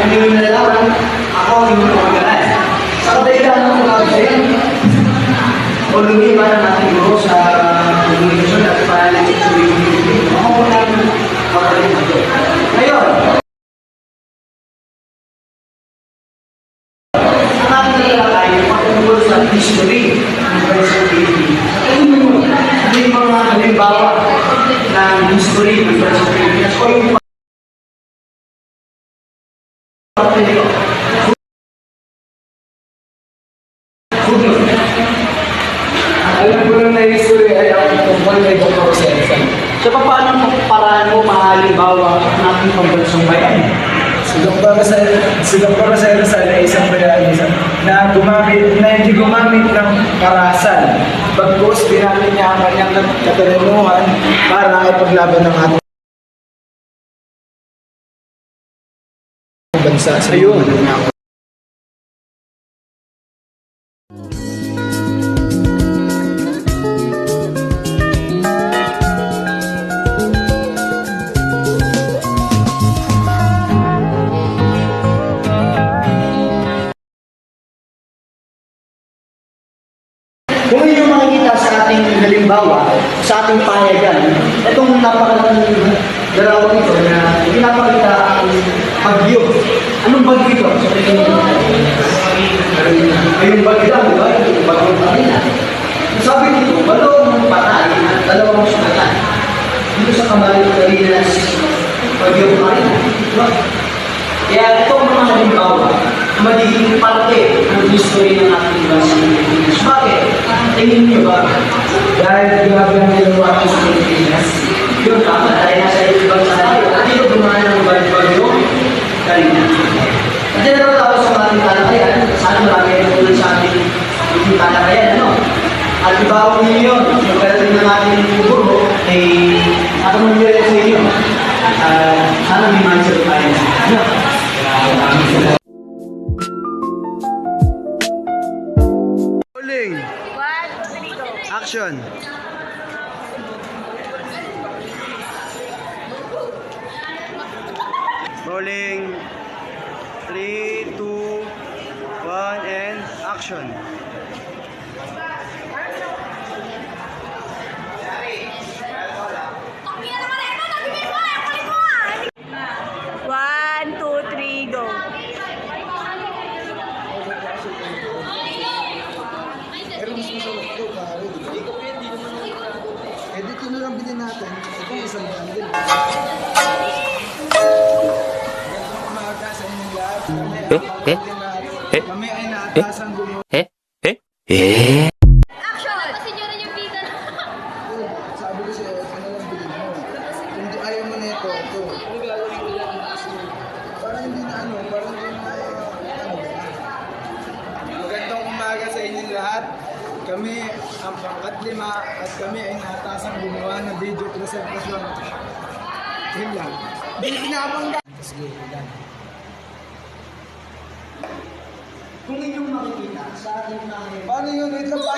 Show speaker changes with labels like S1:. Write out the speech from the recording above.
S1: hindi mo nalalaman, ako hindi mo magalan. Sa kadahilan ng mga sa'yo, o lumiba ng ating guro sa komunikasyon at panalitin sa Pilipinas. Ako po namin kapalit ito. Ngayon, ang ating nalalakay patungkol sa history ng Bansang Pilipinas. Ano yung mga halimbawa ng history ng Bansang Pilipinas o yung
S2: alam ko lang na history ay ang tungkol kay Dr. Rosenson.
S1: So, paano paraan mo mahalimbawa ng ating pambansang bayan?
S2: Si Dr. Rosenson ay isang bayani na hindi gumamit ng karahasan. Pagkos, ginamit niya ang kanyang katalinuhan para ipaglaban ng ating bansa sa iyo.
S1: Kung inyo makikita sa ating halimbawa, sa ating payagan, itong napakalaking dalawang ito na pinapakita ang bagyo. Anong bagyo ito? Sa tingin nyo? Ayong bagyo lang, di ba? Yung bagyo pa rin. Sabi dito, balong patay at dalawang sumatan. Dito sa Camarines, bagyo pa rin. Diba? Kaya itong mga halimbawa, magiging parte ng history ng ating bansang Pilipinas. Bakit? Tingin niyo ba?
S2: Dahil grabe ang ginawa ko sa Pilipinas.
S1: Yun, tama. Dahil nasa ibang bansa tayo. At dito dumaan ng bagyo kanina. At dito na tapos sa ating talakayan. Sana marami ay tulad sa ating talakayan. Ano? At ibawang ninyo yun. Yung karating ng ating guro ay nakamunyo sa inyo. Sana may mindset tayo. Ano?
S3: Rolling. Action. Rolling. 3, 2, 1, and action.
S4: One, two, three, go.
S2: Pero mas masarap ito, pare. Eh, dito na lang bilhin natin. Ito isang daan din. Magandang umaga sa inyong lahat. Kami ay naatasan gumawa.
S4: Action! Kasi nyo rin yung bida na.
S2: Sabi ko sa'yo, ito na lang bilhin mo. Kung di ayaw mo na ito. Parang hindi na parang hindi na Magandang umaga sa inyong lahat. Kami ang pangkat 5 at kami ay natasang gumawa ng video presentasyon. Yun lang. Hindi pinabangga.
S1: Kung inyong makikita sa ating mga
S2: Paano yun? Wait lang pa.